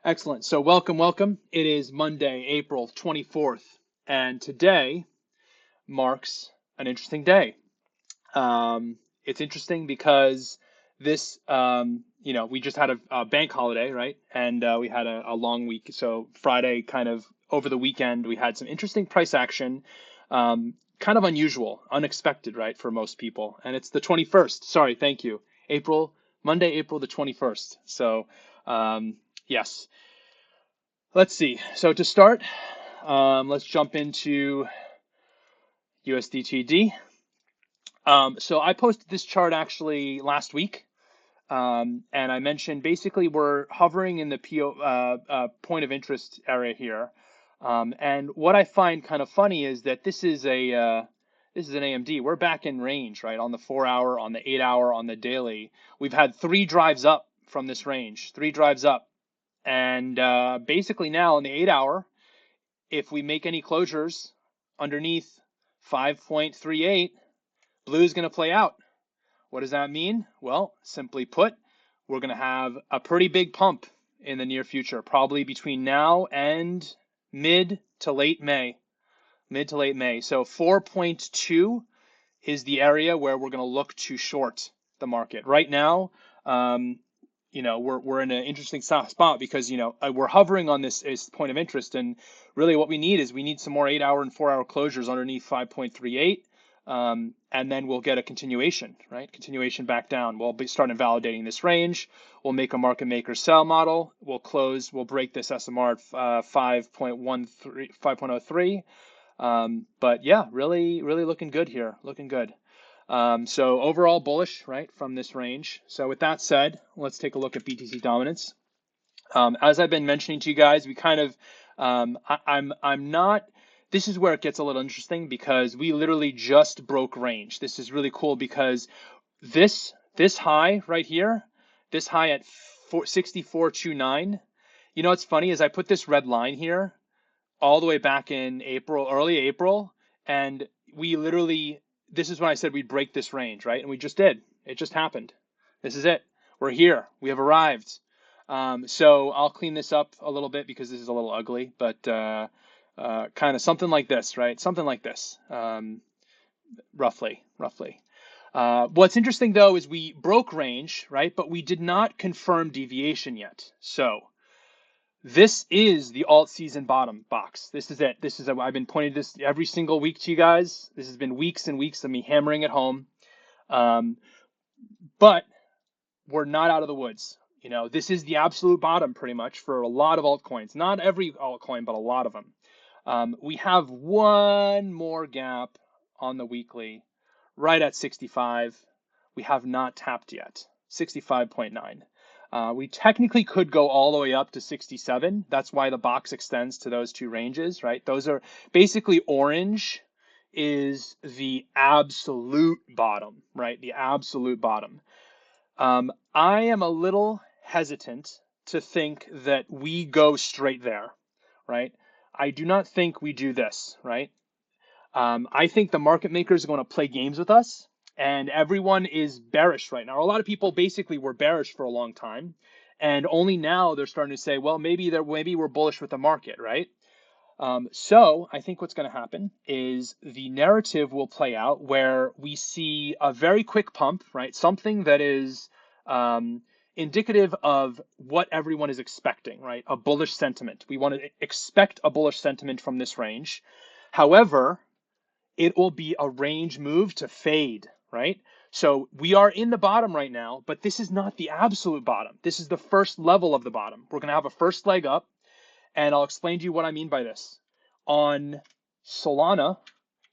Excellent. So welcome. It is Monday, April 24th, and today marks an interesting day. It's interesting because we just had a bank holiday, right? And we had a long week. So Friday, kind of over the weekend, we had some interesting price action, kind of unusual, unexpected, right, for most people. And it's the 21st. Sorry, thank you. Monday, April the 21st. So, yes. Let's see. So to start, let's jump into USDTD. So I posted this chart actually last week, and I mentioned basically we're hovering in the point of interest area here. And what I find kind of funny is that this is an AMD. We're back in range, right? On the 4-hour, on the 8-hour, on the daily. We've had 3 drives up from this range, 3 drives up. And basically now in the 8-hour, if we make any closures underneath 5.38, blue is going to play out. What does that mean? Well, simply put, we're going to have a pretty big pump in the near future, probably between now and mid to late May. So 4.2 is the area where we're going to look to short the market. Right now, we're in an interesting spot because, we're hovering on this point of interest. And really what we need some more 8-hour and 4-hour closures underneath 5.38. And then we'll get a continuation, right? Continuation back down. We'll be starting validating this range. We'll make a market maker sell model. We'll break this SMR at 5.03. But yeah, really looking good here. Looking good. So overall bullish, right, from this range. So with that said, let's take a look at BTC dominance. As I've been mentioning to you guys, we kind of, I'm not, this is where it gets a little interesting because we literally just broke range. This is really cool because this high right here, this high at 64.29, what's funny is I put this red line here all the way back in April, early April, and we literally, this is when I said we'd break this range, right? And we just did. It just happened. This is it. We're here. We have arrived. So I'll clean this up a little bit because this is a little ugly, but kind of something like this, right? Something like this, roughly. What's interesting though is we broke range, right? But we did not confirm deviation yet. So this is the alt season bottom box. This is it. I've been pointing this every single week to you guys. This has been weeks and weeks of me hammering it home. But we're not out of the woods. This is the absolute bottom pretty much for a lot of altcoins. Not every altcoin, but a lot of them. We have one more gap on the weekly, right at 65. We have not tapped yet, 65.9. We technically could go all the way up to 67. That's why the box extends to those two ranges, right? Those are basically orange is the absolute bottom, right? The absolute bottom. I am a little hesitant to think that we go straight there, right? I do not think we do this, right? I think the market makers are going to play games with us, and everyone is bearish right now. A lot of people basically were bearish for a long time, and only now they're starting to say, well, maybe we're bullish with the market, right? So I think what's going to happen is the narrative will play out where we see a very quick pump, right? Something that is indicative of what everyone is expecting, right? A bullish sentiment. We want to expect a bullish sentiment from this range. However, it will be a range move to fade, right? So we are in the bottom right now, but this is not the absolute bottom. This is the first level of the bottom. We're going to have a first leg up, and I'll explain to you what I mean by this. On Solana,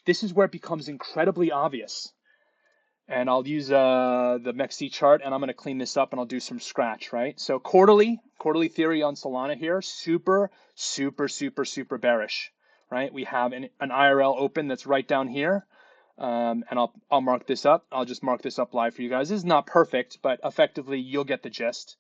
this is where it becomes incredibly obvious. And I'll use the MEXC chart, and I'm going to clean this up, and I'll do some scratch, right? So quarterly theory on Solana here, super bearish, right? We have an IRL open that's right down here, and I'll mark this up. I'll just mark this up live for you guys. This is not perfect, but effectively you'll get the gist.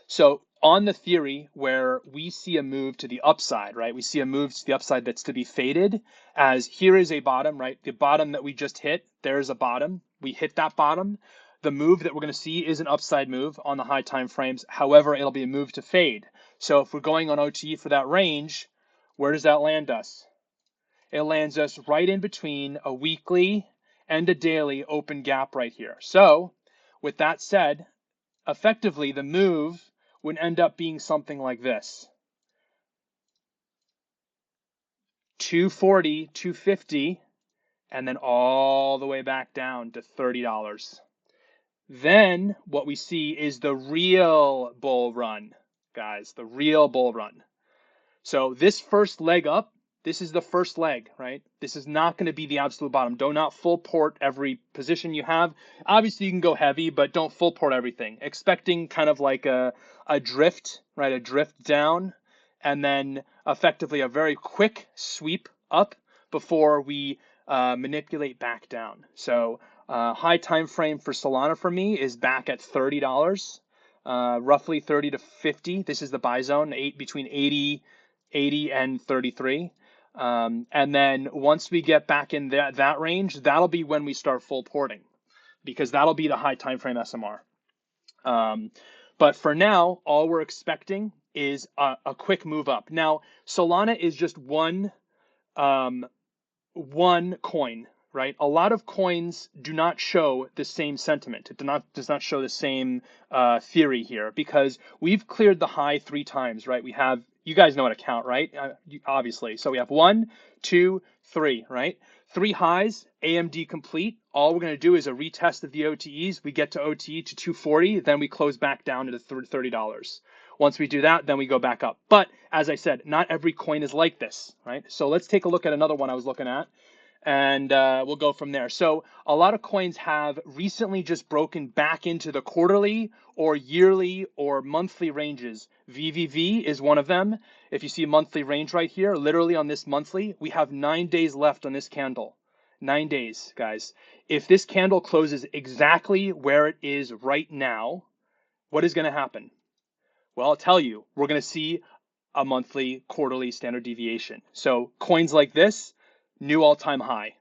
So on the theory where we see a move to the upside, right? We see a move to the upside that's to be faded as here is a bottom, right? The bottom that we just hit, there's a bottom. We hit that bottom. the move that we're going to see is an upside move on the high time frames. However, it'll be a move to fade. So if we're going on OTE for that range, where does that land us? It lands us right in between a weekly and a daily open gap right here. So with that said, effectively the move would end up being something like this. 240, 250, and then all the way back down to $30. Then what we see is the real bull run, guys, the real bull run. So this first leg up, this is the first leg, right? This is not going to be the absolute bottom. Do not full port every position you have. Obviously, you can go heavy, but don't full port everything. Expecting kind of like a drift, right? A drift down, and then effectively a very quick sweep up before we manipulate back down. So high time frame for Solana for me is back at $30, roughly 30 to 50. This is the buy zone, between 80 and 33. And then once we get back in that range, that'll be when we start full porting, because that'll be the high time frame SMR. But for now, all we're expecting is a quick move up. Now, Solana is just one coin, right? A lot of coins do not show the same sentiment. It does not show the same theory here, because we've cleared the high 3 times, right? We have, you guys know how to count, right? Obviously. So we have 1, 2, 3, right? 3 highs, AMD complete. All we're going to do is a retest of the OTEs. We get to OTE to 240, then we close back down to the $30. Once we do that, then we go back up. But as I said, not every coin is like this, right? So let's take a look at another one I was looking at, and we'll go from there. So a lot of coins have recently just broken back into the quarterly or yearly or monthly ranges. VVV is one of them. If you see a monthly range right here, literally on this monthly, we have 9 days left on this candle. 9 days, guys. If this candle closes exactly where it is right now, what is going to happen? Well, I'll tell you, we're going to see a monthly, quarterly standard deviation. So coins like this, new all-time high,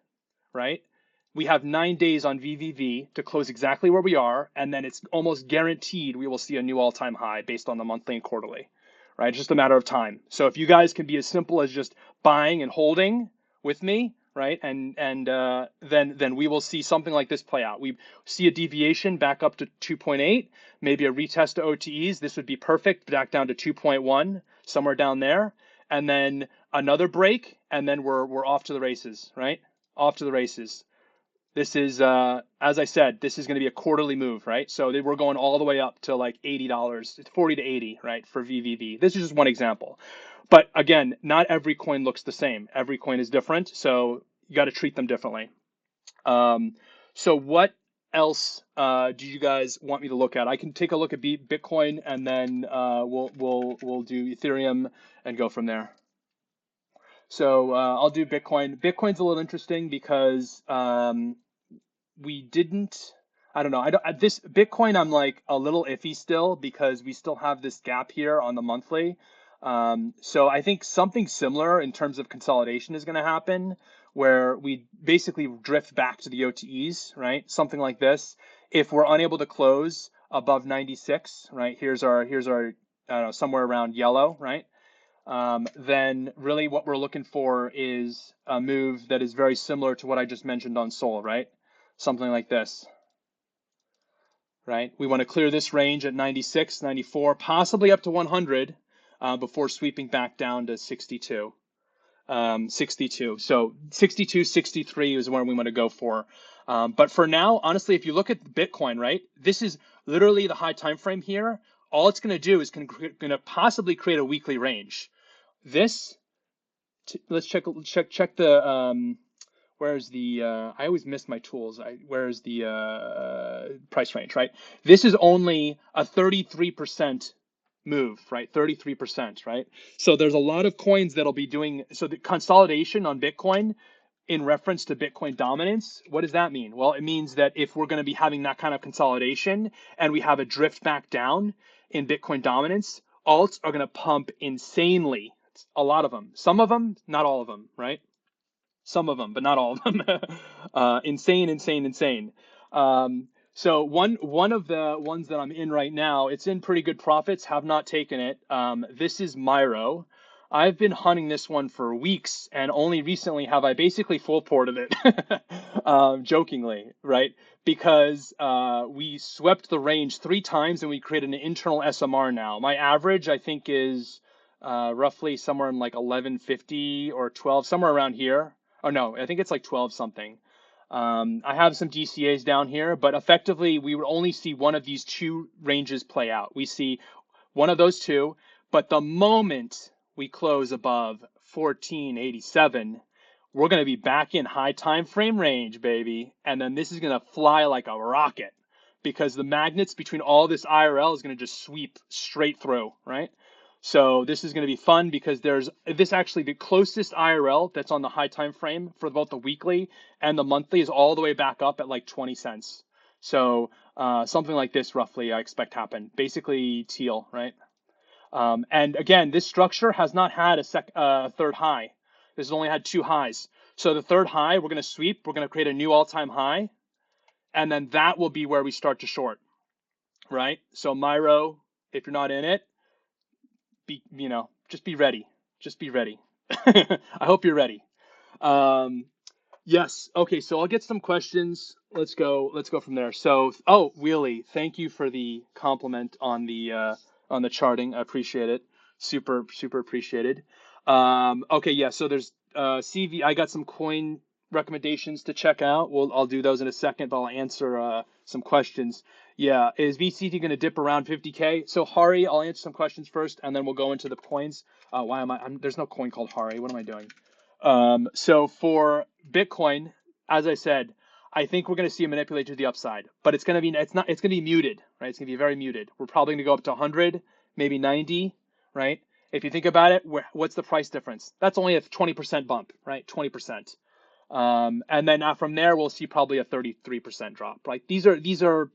right? We have 9 days on VVV to close exactly where we are, and then it's almost guaranteed we will see a new all-time high based on the monthly and quarterly, right? It's just a matter of time. So if you guys can be as simple as just buying and holding with me, right? And then we will see something like this play out. We see a deviation back up to 2.8, maybe a retest to OTEs. This would be perfect, back down to 2.1, somewhere down there, and then another break, and then we're off to the races, right? Off to the races. This is, as I said, this is going to be a quarterly move, right? So we're going all the way up to like $80, it's 40 to 80, right, for VVV. This is just one example. But again, not every coin looks the same. Every coin is different, so you got to treat them differently. So what else do you guys want me to look at? I can take a look at Bitcoin, and then we'll do Ethereum and go from there. So I'll do Bitcoin. Bitcoin's a little interesting because we didn't. I don't know. This Bitcoin, I'm like a little iffy still, because we still have this gap here on the monthly. So I think something similar in terms of consolidation is going to happen, where we basically drift back to the OTEs, right? Something like this. If we're unable to close above 96, right? Here's our I don't know, somewhere around yellow, right? Then really what we're looking for is a move that is very similar to what I just mentioned on Sol, right? Something like this, right? We want to clear this range at 96, 94, possibly up to 100 before sweeping back down to 62. 62. So 62, 63 is where we want to go for. But for now, honestly, if you look at Bitcoin, right, this is literally the high time frame here. All it's going to do is going to possibly create a weekly range. This, let's check the, where's the, I always miss my tools. Where's the price range, right? This is only a 33% move, right? 33%, right? So there's a lot of coins that'll be doing, so the consolidation on Bitcoin in reference to Bitcoin dominance, what does that mean? Well, it means that if we're going to be having that kind of consolidation and we have a drift back down in Bitcoin dominance, alts are going to pump insanely. A lot of them. Some of them, not all of them, right? Some of them, but not all of them. Insane. So one of the ones that I'm in right now, it's in pretty good profits, have not taken it. This is Myro. I've been hunting this one for weeks, and only recently have I basically full ported it, jokingly, right? Because we swept the range 3 times and we created an internal SMR now. My average, I think, is roughly somewhere in like 1150 or 12, somewhere around here. Or no, I think it's like 12 something. I have some DCAs down here, but effectively we would only see one of these two ranges play out. We see one of those two, but the moment we close above 1487, we're going to be back in high time frame range, baby. And then this is going to fly like a rocket because the magnets between all this IRL is going to just sweep straight through, right? So this is going to be fun because there's this actually the closest IRL that's on the high time frame for both the weekly and the monthly is all the way back up at like 20 cents. So something like this roughly I expect happen. Basically teal, right? And again, this structure has not had a third high. This has only had 2 highs. So the third high, we're going to sweep. We're going to create a new all-time high. And then that will be where we start to short, right? So Myro, if you're not in it, just be ready. Just be ready. I hope you're ready. Yes. Okay. So I'll get some questions. Let's go from there. So, Wheelie, thank you for the compliment on the charting. I appreciate it. Super, super appreciated. Okay. Yeah. So there's CV. I got some coin recommendations to check out. I'll do those in a second, but I'll answer some questions. Yeah, is VCT going to dip around 50K? So Hari, I'll answer some questions first, and then we'll go into the coins. Why am I? There's no coin called Hari. What am I doing? So for Bitcoin, as I said, I think we're going to see a manipulate to the upside, but it's going to be muted, right? It's going to be very muted. We're probably going to go up to 100, maybe 90, right? If you think about it, what's the price difference? That's only a 20% bump, right? 20%. And then from there, we'll see probably a 33% drop, right? These are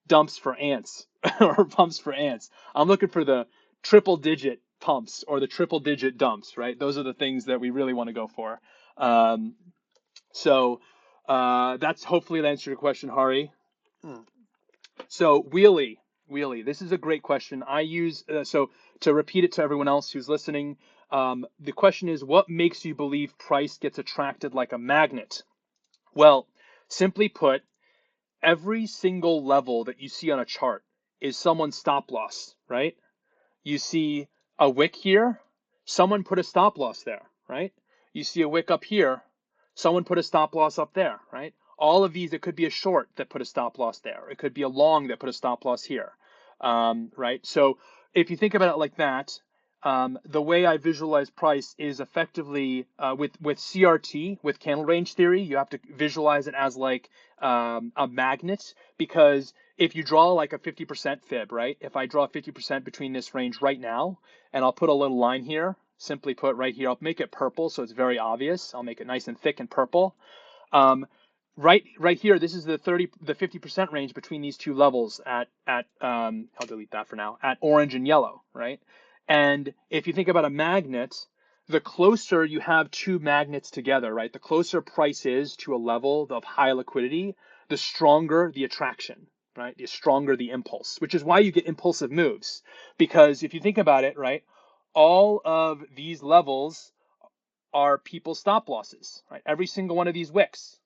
dumps for ants or pumps for ants. I'm looking for the triple digit pumps or the triple digit dumps, right? Those are the things that we really want to go for. So that's hopefully that answered your question, Hari. So Wheelie, this is a great question. I use, so to repeat it to everyone else who's listening, the question is, what makes you believe price gets attracted like a magnet? Well, simply put, every single level that you see on a chart is someone's stop loss, right? You see a wick here, someone put a stop loss there, right? You see a wick up here, someone put a stop loss up there, right? All of these, it could be a short that put a stop loss there. It could be a long that put a stop loss here, right? So if you think about it like that, the way I visualize price is effectively with CRT, with candle range theory, you have to visualize it as like a magnet, because if you draw like a 50% fib, right? If I draw 50% between this range right now, and I'll put a little line here, simply put right here, I'll make it purple so it's very obvious. I'll make it nice and thick and purple. Right here, this is the 50% range between these two levels at I'll delete that for now, at orange and yellow, right? And if you think about a magnet, the closer you have two magnets together, right? The closer price is to a level of high liquidity, the stronger the attraction, right? The stronger the impulse, which is why you get impulsive moves. Because if you think about it, right, all of these levels are people's stop losses, right? Every single one of these wicks,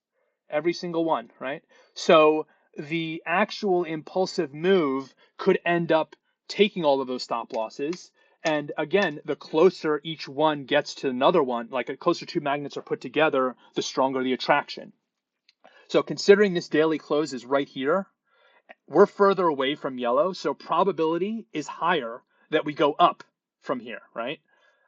every single one, right? So the actual impulsive move could end up taking all of those stop losses. And again, the closer each one gets to another one, like the closer two magnets are put together, the stronger the attraction. So considering this daily close is right here, we're further away from yellow, so probability is higher that we go up from here, right?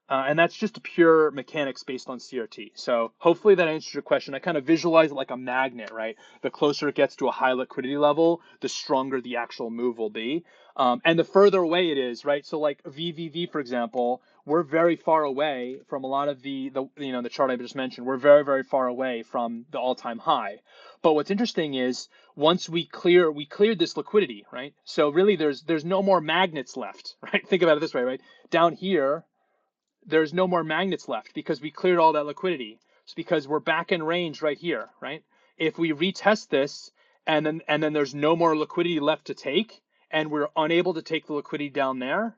And that's just a pure mechanics based on CRT. So hopefully that answers your question. I kind of visualize it like a magnet, right? The closer it gets to a high liquidity level, the stronger the actual move will be. And the further away it is, right? So like VVV, for example, we're very far away from a lot of the chart I just mentioned. We're very, very far away from the all-time high. But what's interesting is once we cleared this liquidity, right? So really there's no more magnets left, right? Think about it this way, right? Down here, there's no more magnets left because we cleared all that liquidity. It's because we're back in range right here, right? If we retest this and then there's no more liquidity left to take, and we're unable to take the liquidity down there,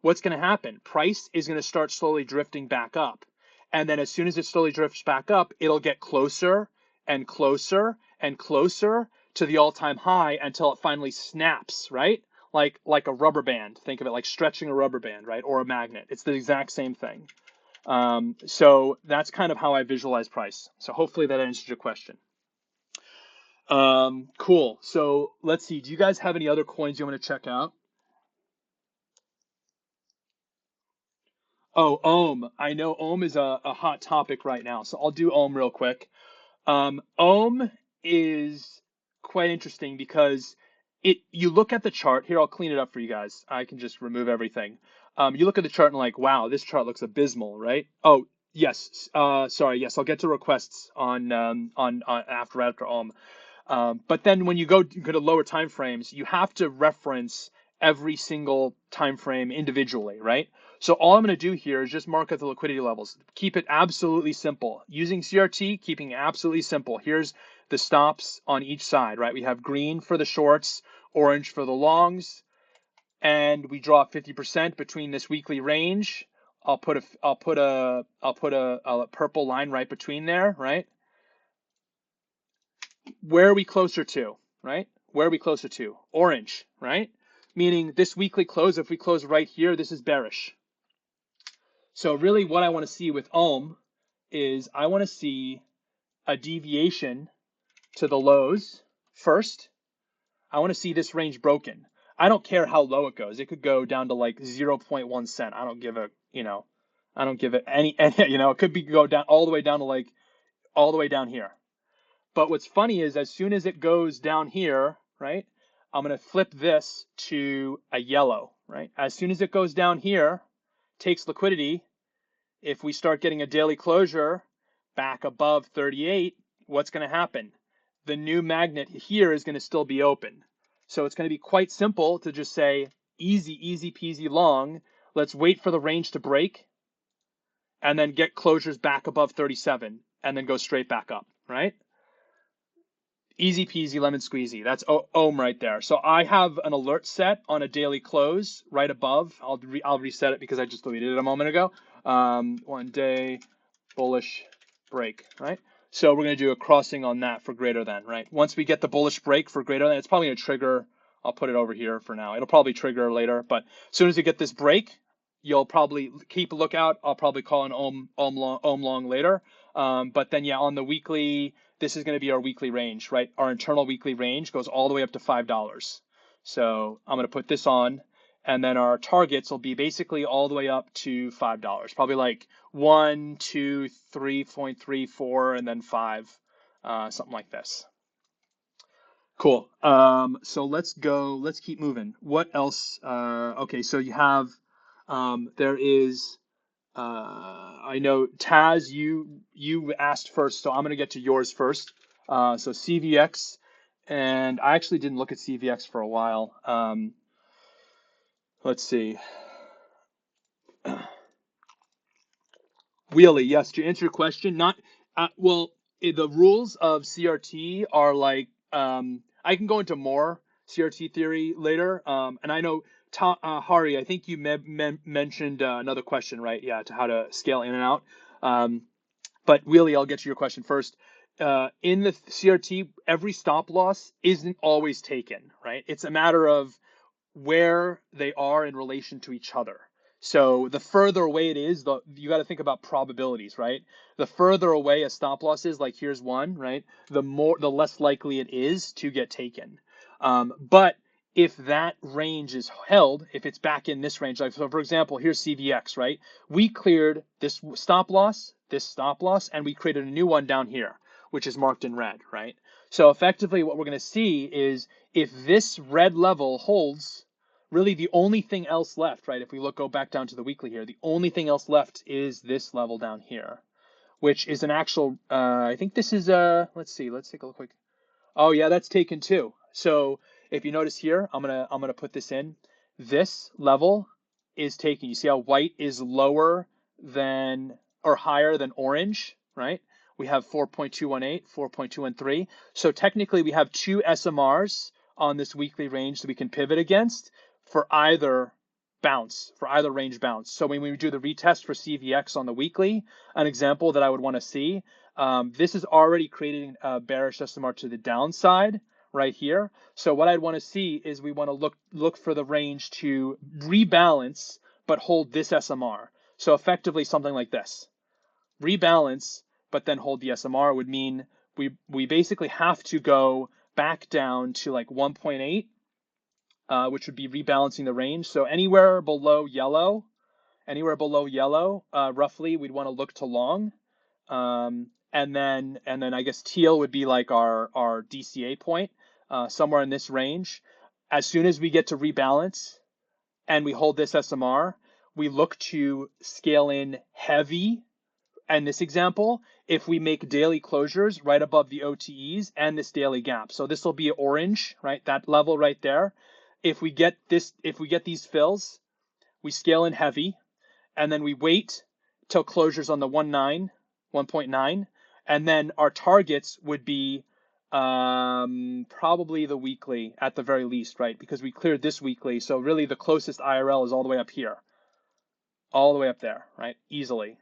what's going to happen? Price is going to start slowly drifting back up. And then as soon as it slowly drifts back up, it'll get closer and closer and closer to the all-time high until it finally snaps, right? Like a rubber band. Think of it like stretching a rubber band, right? Or a magnet. It's the exact same thing. So that's kind of how I visualize price. So hopefully that answers your question. Cool. So let's see. Do you guys have any other coins you want to check out? Oh, Ohm. I know Ohm is a hot topic right now, so I'll do Ohm real quick. Ohm is quite interesting because you look at the chart. Here, I'll clean it up for you guys. I can just remove everything. You look at the chart and like, wow, this chart looks abysmal, right? Oh, yes. Sorry. Yes, I'll get to requests on after Ohm. But then when you go to lower time frames, you have to reference every single time frame individually, right? So all I'm going to do here is just mark at the liquidity levels. Keep it absolutely simple. Using CRT, keeping it absolutely simple. Here's the stops on each side, right? We have green for the shorts, orange for the longs, and we draw 50% between this weekly range. I'll put a purple line right between there, right? Where are we closer to, right? Where are we closer to? Orange, right? Meaning this weekly close, if we close right here, this is bearish. So really what I want to see with Ohm is I want to see a deviation to the lows first. I want to see this range broken. I don't care how low it goes. It could go down to like 0.1 cent. I don't give a, I don't give it any, it could go down all the way down to like all the way down here. But what's funny is as soon as it goes down here, right, I'm going to flip this to a yellow, right? As soon as it goes down here, takes liquidity, if we start getting a daily closure back above 38, what's going to happen? The new magnet here is going to still be open. So it's going to be quite simple to just say easy peasy long. Let's wait for the range to break and then get closures back above 37 and then go straight back up, right? Easy peasy lemon squeezy. That's Ohm right there. So I have an alert set on a daily close right above. I'll reset it because I just deleted it a moment ago. 1 day bullish break, right? So we're going to do a crossing on that for greater than, right? Once we get the bullish break for greater than, it's probably going to trigger. I'll put it over here for now. It'll probably trigger later, but as soon as you get this break, you'll probably keep a lookout. I'll probably call an Ohm long later. But then, yeah, on the weekly, this is going to be our weekly range, right? Our internal weekly range goes all the way up to $5. So I'm going to put this on, and then our targets will be basically all the way up to $5, probably like 1, 2, 3.34, and then 5, something like this. Cool. So let's keep moving. What else? Okay, so you have, there is, I know Taz, you asked first, so I'm gonna get to yours first. So CVX, and I actually didn't look at CVX for a while. Let's see. Wheelie, yes, to answer your question, not the rules of CRT are like I can go into more CRT theory later. And I know Hari, I think you mentioned another question, right? Yeah, to how to scale in and out. But Wheelie, I'll get to your question first. In the CRT, every stop loss isn't always taken, right? It's a matter of where they are in relation to each other. So the further away it is, you got to think about probabilities, right? The further away a stop loss is, like here's one, right? The less likely it is to get taken. But if that range is held, if it's back in this range, like so for example, here's CVX, right? We cleared this stop loss, and we created a new one down here, which is marked in red, right? So effectively what we're going to see is if this red level holds, really the only thing else left, right? If we go back down to the weekly here, the only thing else left is this level down here, which is an actual, I think this is, let's see, let's take a look quick. Oh yeah, that's taken too. So if you notice here, I'm gonna put this in. This level is taken. You see how white is lower than or higher than orange, right? We have 4.218, 4.213. So technically we have two SMRs on this weekly range that we can pivot against for either bounce, for either range bounce. So when we do the retest for CVX on the weekly, an example that I would want to see, this is already creating a bearish SMR to the downside right here. So what I'd want to see is we want to look for the range to rebalance but hold this SMR. So effectively something like this. Rebalance but then hold the SMR would mean we basically have to go back down to like 1.8, which would be rebalancing the range. So anywhere below yellow, roughly, we'd want to look to long. And then I guess teal would be like our DCA point, somewhere in this range. As soon as we get to rebalance and we hold this SMR, we look to scale in heavy. And this example, if we make daily closures right above the OTEs and this daily gap. So this will be orange, right? That level right there. If we get these fills, we scale in heavy, and then we wait till closures on the 1.9, and then our targets would be probably the weekly at the very least, right? Because we cleared this weekly, so really the closest IRL is all the way up here, all the way up there, right? Easily.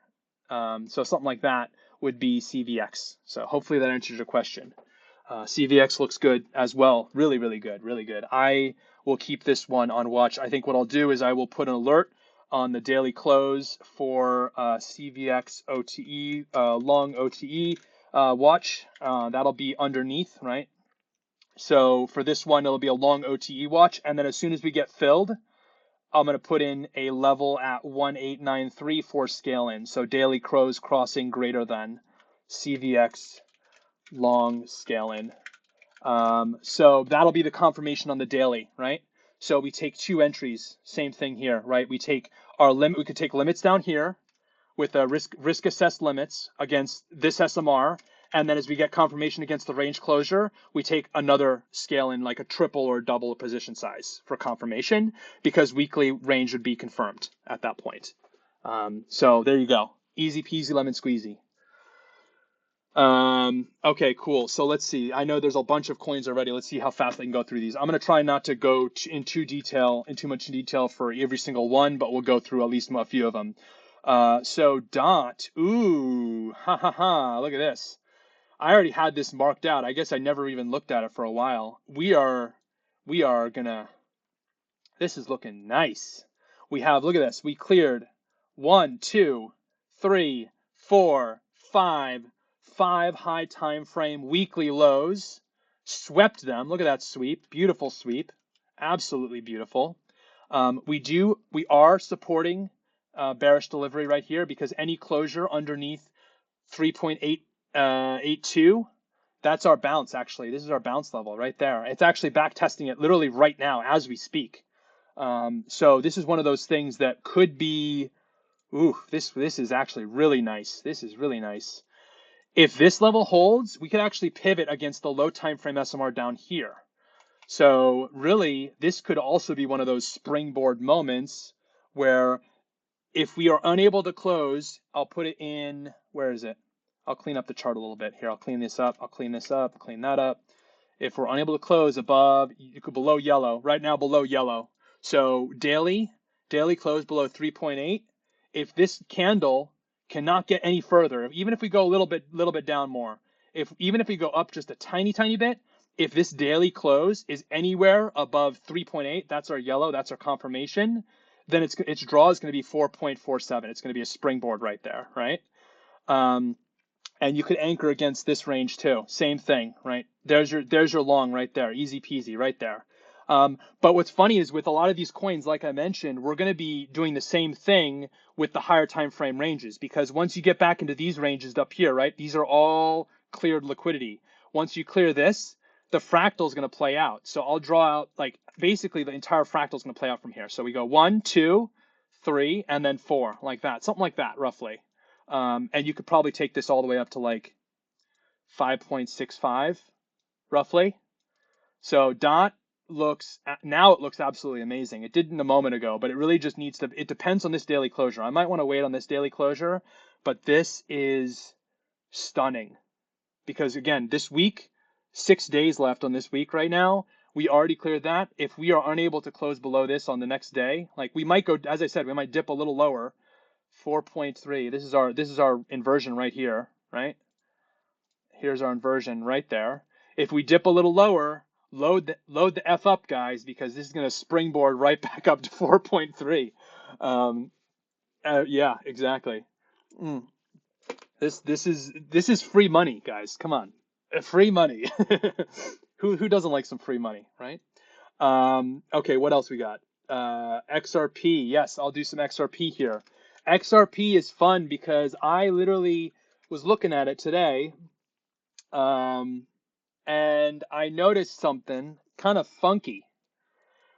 So something like that would be CVX. So hopefully that answers your question. CVX looks good as well. Really, really good, really good. I will keep this one on watch. I think what I'll do is I will put an alert on the daily close for CVX OTE, long OTE watch. That'll be underneath, right? So for this one, it'll be a long OTE watch. And then as soon as we get filled, I'm going to put in a level at 1893 for scale in. So daily close crossing greater than CVX long scale in. So that'll be the confirmation on the daily, right? So we take two entries, same thing here, right? We take our limit, we could take limits down here with the risk assessed limits against this SMR. And then as we get confirmation against the range closure, we take another scale in like a triple or double position size for confirmation, because weekly range would be confirmed at that point. So there you go. Easy peasy lemon squeezy. Okay, cool. So let's see. I know there's a bunch of coins already. Let's see how fast I can go through these. I'm going to try not to go in too much detail for every single one, but we'll go through at least a few of them. So DOT. Ooh, ha ha ha. Look at this. I already had this marked out. I guess I never even looked at it for a while. We are gonna, this is looking nice. We have, look at this. We cleared 1, 2, 3, 4, 5 high time frame weekly lows, swept them. Look at that sweep. Beautiful sweep. Absolutely beautiful. We are supporting bearish delivery right here, because any closure underneath 3.882, that's our bounce. Actually, this is our bounce level right there. It's actually back testing it literally right now as we speak. So this is one of those things that could be, ooh, this is actually really nice. This is really nice. If this level holds, we could actually pivot against the low time frame SMR down here. So really, this could also be one of those springboard moments where if we are unable to close, I'll put it in, where is it? I'll clean up the chart a little bit here. I'll clean this up. I'll clean this up. Clean that up. If we're unable to close above, you could below yellow. Right now, below yellow. So daily close below 3.8. If this candle cannot get any further, even if we go a little bit down more, even if we go up just a tiny bit, if this daily close is anywhere above 3.8, that's our yellow. That's our confirmation. Then its draw is going to be 4.47. It's going to be a springboard right there, right? And you could anchor against this range too. Same thing, right? There's your long right there. Easy peasy right there. But what's funny is with a lot of these coins, like I mentioned, we're going to be doing the same thing with the higher time frame ranges, because once you get back into these ranges up here, right? These are all cleared liquidity. Once you clear this, the fractal is going to play out. So I'll draw out, like, basically the entire fractal is going to play out from here. So we go 1, 2, 3, and then 4, like that. Something like that, roughly. And you could probably take this all the way up to like 5.65, roughly. So DOT looks, now it looks absolutely amazing. It didn't a moment ago, but it really just needs to, it depends on this daily closure. I might want to wait on this daily closure, but this is stunning. Because again, this week, 6 days left on this week right now. We already cleared that. If we are unable to close below this on the next day, like we might go, as I said, we might dip a little lower. 4.3. This is our inversion right here, right? Here's our inversion right there. If we dip a little lower, load the F up, guys, because this is going to springboard right back up to 4.3. Yeah, exactly. Mm. This is free money, guys. Come on, free money. Who doesn't like some free money, right? Okay, what else we got? XRP. Yes, I'll do some XRP here. XRP is fun because I literally was looking at it today, and I noticed something kind of funky.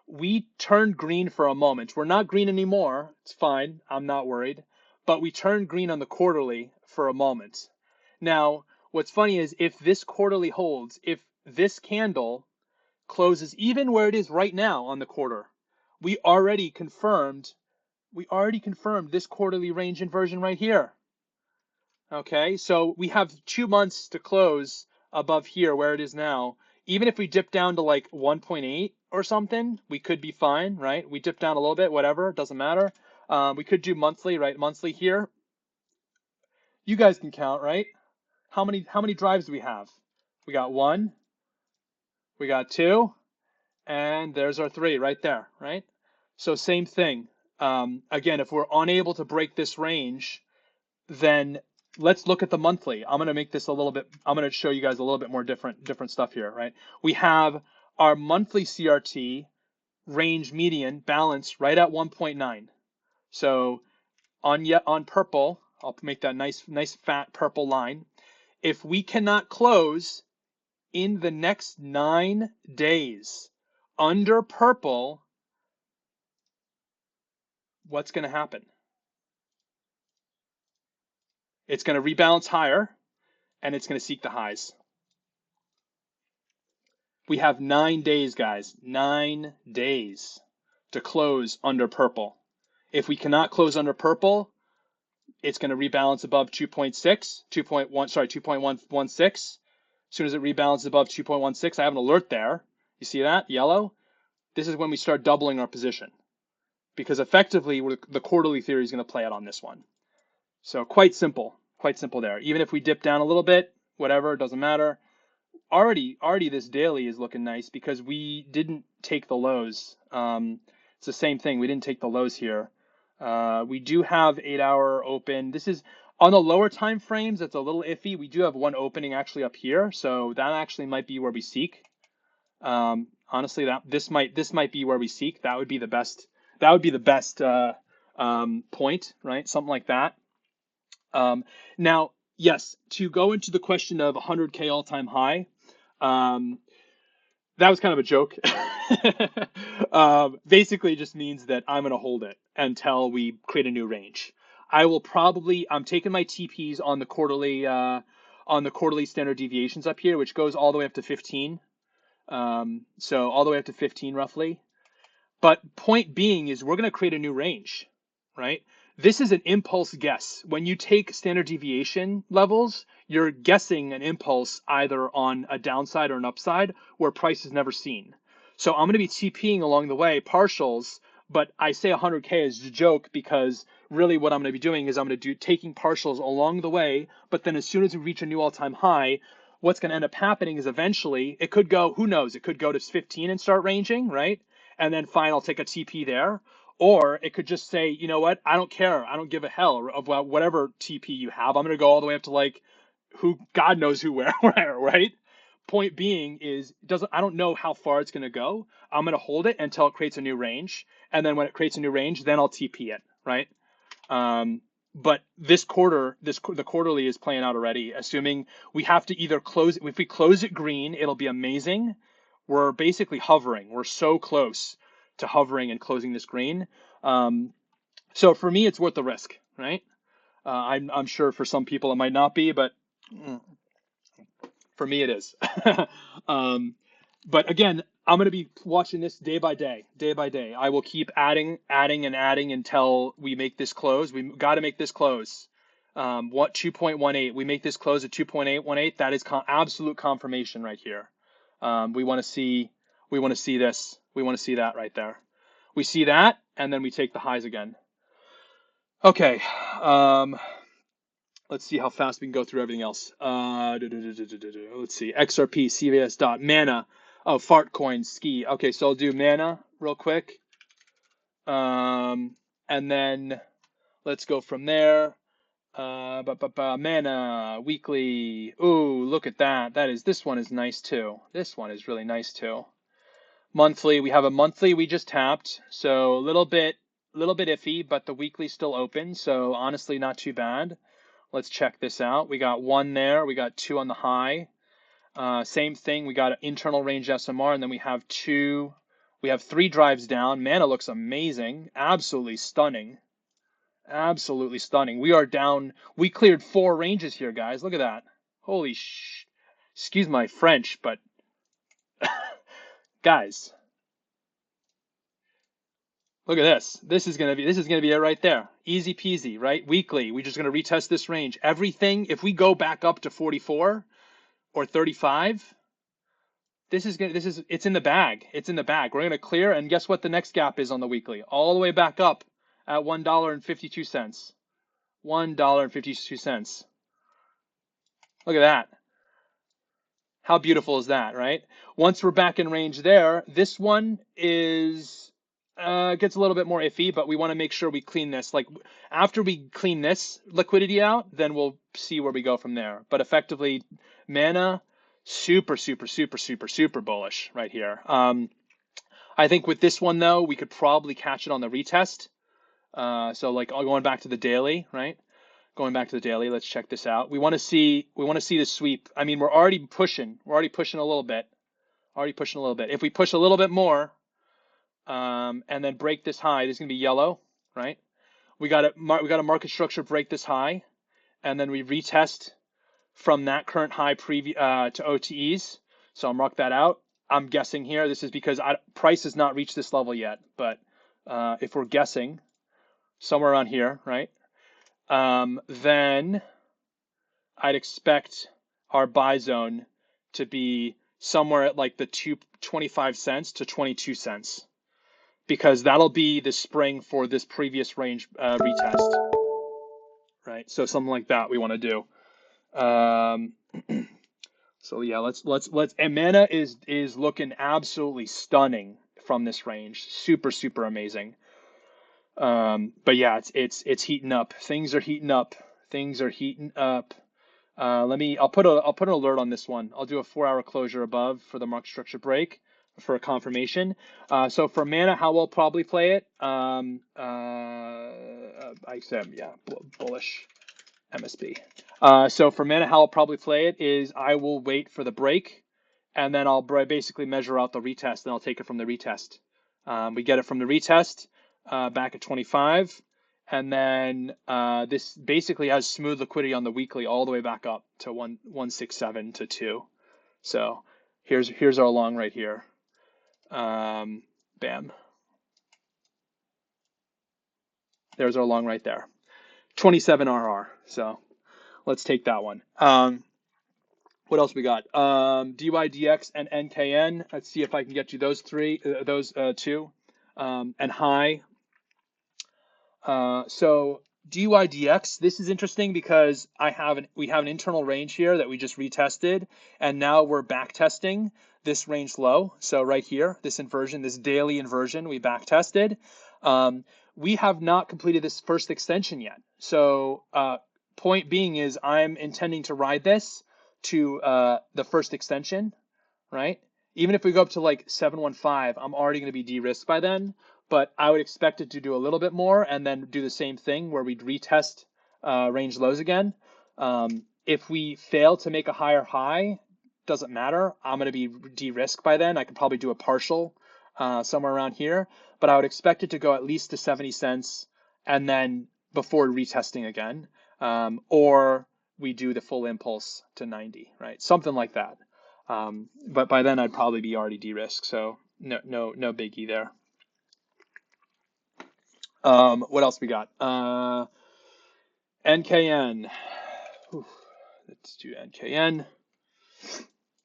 We turned green for a moment. We're not green anymore. It's fine. I'm not worried. But we turned green on the quarterly for a moment. Now, what's funny is if this quarterly holds, if this candle closes even where it is right now on the quarter, we already confirmed this quarterly range inversion right here. Okay, so we have 2 months to close above here where it is now. Even if we dip down to like 1.8 or something, we could be fine, right? We dip down a little bit, whatever, doesn't matter. We could do monthly, right? Monthly here. You guys can count, right? How many drives do we have? We got 1, we got 2, and there's our 3 right there, right? So same thing. Again, if we're unable to break this range, then let's look at the monthly. I'm going to make this a little bit, I'm going to show you guys a little bit more different stuff here, right? We have our monthly CRT range median balance right at 1.9. So on purple, I'll make that nice fat purple line. If we cannot close in the next 9 days under purple, what's going to happen? It's going to rebalance higher, and it's going to seek the highs. We have 9 days, guys, 9 days to close under purple. If we cannot close under purple, it's going to rebalance above 2.16. As soon as it rebalances above 2.16, I have an alert there. You see that, yellow? This is when we start doubling our position, because effectively the quarterly theory is going to play out on this one. So quite simple there. Even if we dip down a little bit, whatever, it doesn't matter. Already this daily is looking nice because we didn't take the lows. It's the same thing. We didn't take the lows here. We do have 8-hour open. This is on the lower time frames. It's a little iffy. We do have one opening actually up here, so that actually might be where we seek. Honestly, this might be where we seek. That would be the best. That would be the best point, right? Something like that. Now, yes, to go into the question of 100K all-time high, that was kind of a joke. Basically, it just means that I'm going to hold it until we create a new range. I'm taking my TPs on the quarterly standard deviations up here, which goes all the way up to 15. So all the way up to 15 roughly. But point being is we're going to create a new range, right? This is an impulse guess. When you take standard deviation levels, you're guessing an impulse either on a downside or an upside where price is never seen. So I'm going to be TPing along the way, partials, but I say 100K as a joke because really what I'm going to be doing is I'm going to taking partials along the way, but then as soon as we reach a new all-time high, what's going to end up happening is eventually it could go, who knows, it could go to 15 and start ranging, right? And then fine, I'll take a TP there. Or it could just say, you know what, I don't care. I don't give a hell about whatever TP you have. I'm going to go all the way up to like God knows where, right? Point being is, I don't know how far it's going to go. I'm going to hold it until it creates a new range. And then when it creates a new range, then I'll TP it, right? But this quarter, the quarterly is playing out already, assuming we have to either close, if we close it green, it'll be amazing. We're basically hovering. We're so close to hovering and closing this green. So for me, it's worth the risk, right? I'm sure for some people it might not be, but for me it is. But again, I'm going to be watching this day by day. I will keep adding until we make this close. We got to make this close. What 2.18? We make this close at 2.818. That is absolute confirmation right here. We want to see this. We want to see that right there. We see that, and then we take the highs again. Okay. Let's see how fast we can go through everything else. Let's see. XRP, CVS dot, Mana. Oh, fart coins, ski. Okay, so I'll do Mana real quick. And then let's go from there. Mana weekly. Ooh, look at that. This one is nice too. This one is really nice too. Monthly, we have a monthly we just tapped, so a little bit iffy, but the weekly's still open, so honestly not too bad. Let's check this out. We got 1 there, we got 2 on the high. Same thing, we got an internal range SMR, and then we have 3 drives down. Mana looks amazing, absolutely stunning. Absolutely stunning. We are down, we cleared 4 ranges here, guys. Look at that. Holy excuse my French, but guys, look at this. This is gonna be it right there. Easy peasy, right? Weekly. We're just gonna retest this range. Everything, if we go back up to 44 or 35, it's in the bag. It's in the bag. We're gonna clear, and guess what the next gap is on the weekly? All the way back up at $1.52. $1.52. Look at that. How beautiful is that, right? Once we're back in range there, this one is gets a little bit more iffy, but we want to make sure we clean this. Like after we clean this liquidity out, then we'll see where we go from there. But effectively, Mana, super bullish right here. I think with this one though, we could probably catch it on the retest. So like going back to the daily, right? Going back to the daily, let's check this out. We want to see the sweep. I mean, we're already pushing. We're already pushing a little bit. If we push a little bit more, and then break this high, this is gonna be yellow, right? We got a market structure break this high, and then we retest from that current high to OTEs. So I'll mark that out. I'm guessing here. This is because price has not reached this level yet, but if we're guessing somewhere around here, right? Then I'd expect our buy zone to be somewhere at like the 25 cents to 22 cents, because that'll be the spring for this previous range retest, right? So something like that we want to do. So yeah, let's and Mana is looking absolutely stunning from this range, super amazing. But yeah, it's heating up. Things are heating up. I'll put an alert on this one. I'll do a 4-hour closure above for the market structure break for a confirmation. So for Mana, how we'll probably play it, I said, yeah, bullish MSB. So for Mana, how I'll probably play it is I will wait for the break, and then I'll basically measure out the retest, and I'll take it from the retest. We get it from the retest back at 25. And then this basically has smooth liquidity on the weekly all the way back up to 167 to 2. So here's our long right here. Bam. There's our long right there. 27 RR. So let's take that one. What else we got? DYDX and NKN. Let's see if I can get you those two. And high. So DYDX, this is interesting because we have an internal range here that we just retested, and now we're back testing this range low. So right here, this daily inversion, we back tested. We have not completed this first extension yet. So point being is I'm intending to ride this to the first extension, right? Even if we go up to like 715, I'm already going to be de-risked by then. But I would expect it to do a little bit more and then do the same thing where we'd retest range lows again. If we fail to make a higher high, doesn't matter. I'm going to be de-risked by then. I could probably do a partial somewhere around here, but I would expect it to go at least to 70 cents and then before retesting again, or we do the full impulse to 90, right? Something like that. But by then I'd probably be already de-risked, so no biggie there. What else we got? NKN. Whew. Let's do NKN.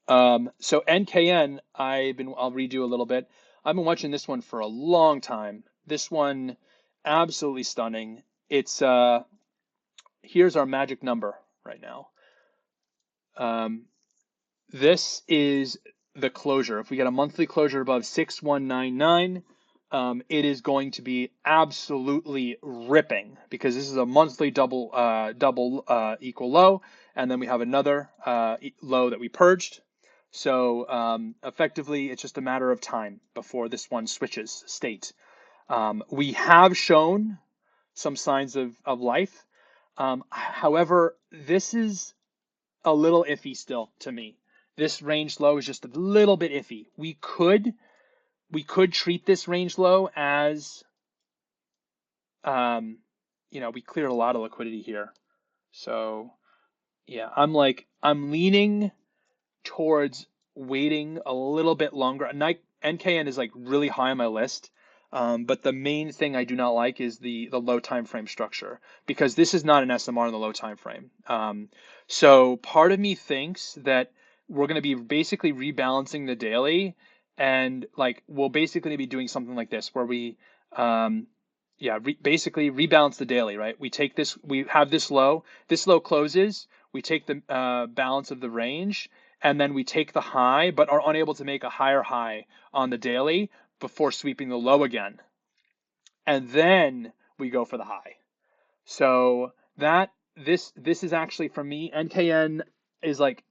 So NKN, I'll redo a little bit. I've been watching this one for a long time. This one, absolutely stunning. It's here's our magic number right now. This is the closure. If we get a monthly closure above 6199, it is going to be absolutely ripping because this is a monthly double equal low, and then we have another low that we purged. So effectively, it's just a matter of time before this one switches state. We have shown some signs of life. However, this is a little iffy still to me. This range low is just a little bit iffy. We could treat this range low as, we cleared a lot of liquidity here. So yeah, I'm leaning towards waiting a little bit longer. NKN is like really high on my list. But the main thing I do not like is the low time frame structure, because this is not an SMR in the low time frame. So part of me thinks that we're going to be basically rebalancing the daily, and like we'll basically be doing something like this where we basically rebalance the daily, right? We take this, we have this low closes, we take the balance of the range, and then we take the high but are unable to make a higher high on the daily before sweeping the low again. And then we go for the high. So this is actually, for me, NKN is like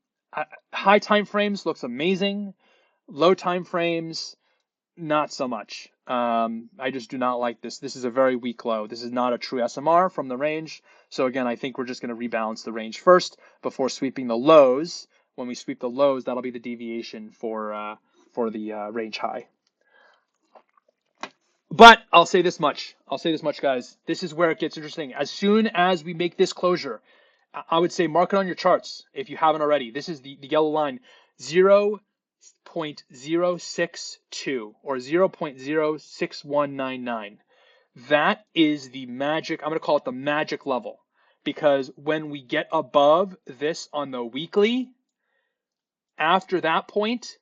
high time frames looks amazing. Low time frames, not so much. I just do not like this. This is a very weak low. This is not a true SMR from the range. So again, I think we're just going to rebalance the range first before sweeping the lows. When we sweep the lows, that'll be the deviation for the range high. But I'll say this much, guys. This is where it gets interesting. As soon as we make this closure, I would say mark it on your charts if you haven't already. This is the yellow line, 0.062 or 0.06199. That is the magic, I'm going to call it the magic level, because when we get above this on the weekly, after that point,